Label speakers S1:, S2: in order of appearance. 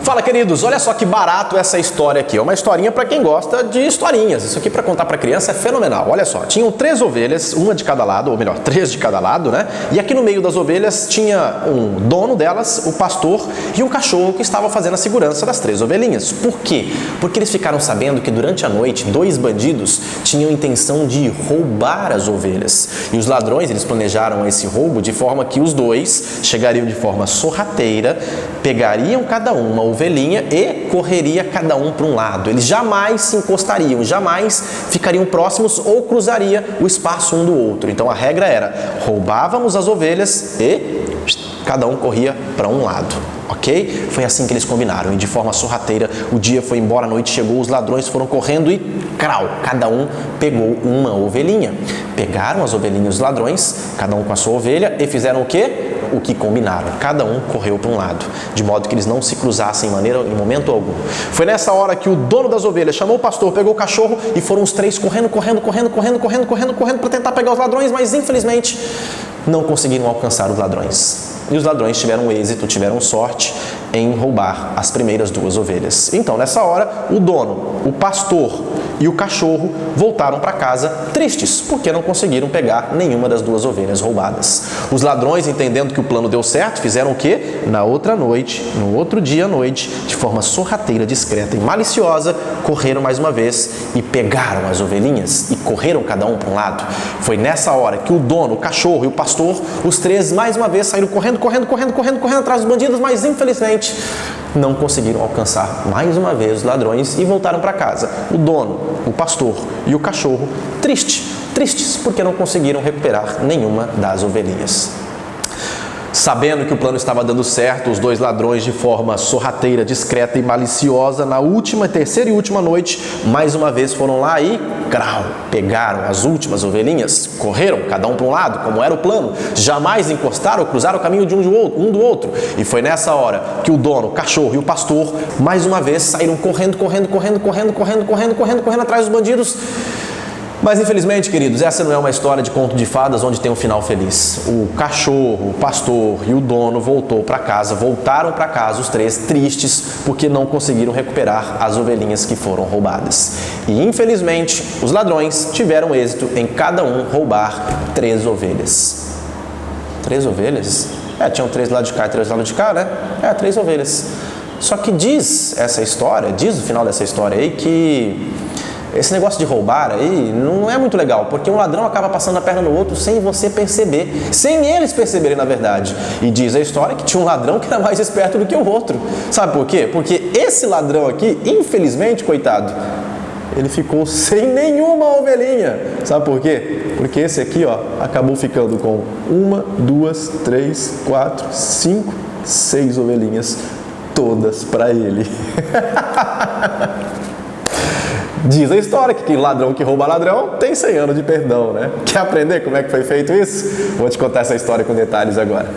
S1: Fala, queridos, olha só que barato essa história aqui. É uma historinha para quem gosta de historinhas. Isso aqui para contar para criança é fenomenal. Olha só, tinham 3 ovelhas, uma de cada lado, ou melhor, 3 de cada lado, né? E aqui no meio das ovelhas tinha um dono delas, o pastor, e um cachorro que estava fazendo a segurança das 3 ovelhinhas. Por quê? Porque eles ficaram sabendo que durante a noite 2 bandidos tinham intenção de roubar as ovelhas. E os ladrões, eles planejaram esse roubo de forma que os 2 chegariam de forma sorrateira, pegariam cada uma ovelhinha e correria cada um para um lado. Eles jamais se encostariam, jamais ficariam próximos ou cruzaria o espaço um do outro. Então a regra era, roubávamos as ovelhas e cada um corria para um lado. Ok? Foi assim que eles combinaram e de forma sorrateira o dia foi embora, a noite chegou, os ladrões foram correndo e crau, cada um pegou uma ovelhinha. Pegaram as ovelhinhas dos ladrões, cada um com a sua ovelha e fizeram o quê? O que combinaram. Cada um correu para um lado, de modo que eles não se cruzassem em momento algum. Foi nessa hora que o dono das ovelhas chamou o pastor, pegou o cachorro e foram os 3 correndo para tentar pegar os ladrões, mas infelizmente não conseguiram alcançar os ladrões. E os ladrões tiveram êxito, tiveram sorte em roubar as primeiras 2 ovelhas. Então, nessa hora, o dono, o pastor e o cachorro voltaram para casa tristes, porque não conseguiram pegar nenhuma das 2 ovelhas roubadas. Os ladrões, entendendo que o plano deu certo, fizeram o quê? Na outra noite, no outro dia à noite, de forma sorrateira, discreta e maliciosa, correram mais uma vez e pegaram as ovelhinhas e correram cada um para um lado. Foi nessa hora que o dono, o cachorro e o pastor, os 3 mais uma vez saíram correndo atrás dos bandidos, mas infelizmente não conseguiram alcançar mais uma vez os ladrões e voltaram para casa. O dono, o pastor e o cachorro tristes porque não conseguiram recuperar nenhuma das ovelhinhas. Sabendo que o plano estava dando certo, os 2 ladrões, de forma sorrateira, discreta e maliciosa, na terceira e última noite, mais uma vez foram lá e pegaram as últimas ovelhinhas, correram cada um para um lado, como era o plano, jamais encostaram ou cruzaram o caminho de um do outro. E foi nessa hora que o dono, o cachorro e o pastor, mais uma vez, saíram correndo atrás dos bandidos. Mas infelizmente, queridos, essa não é uma história de conto de fadas onde tem um final feliz. O cachorro, o pastor e o dono voltaram para casa, os 3 tristes, porque não conseguiram recuperar as ovelhinhas que foram roubadas. E infelizmente, os ladrões tiveram êxito em cada um roubar 3 ovelhas. 3 ovelhas? Tinham 3 lá de cá e 3 lá de cá, né? 3 ovelhas. Só que diz o final dessa história aí que esse negócio de roubar aí não é muito legal, porque um ladrão acaba passando a perna no outro sem você perceber, sem eles perceberem, na verdade. E diz a história que tinha um ladrão que era mais esperto do que o outro. Sabe por quê? Porque esse ladrão aqui, infelizmente, coitado, ele ficou sem nenhuma ovelhinha. Sabe por quê? Porque esse aqui, acabou ficando com 1, 2, 3, 4, 5, 6 ovelhinhas, todas para ele. Diz a história que ladrão que rouba ladrão tem 100 anos de perdão, né? Quer aprender como é que foi feito isso? Vou te contar essa história com detalhes agora.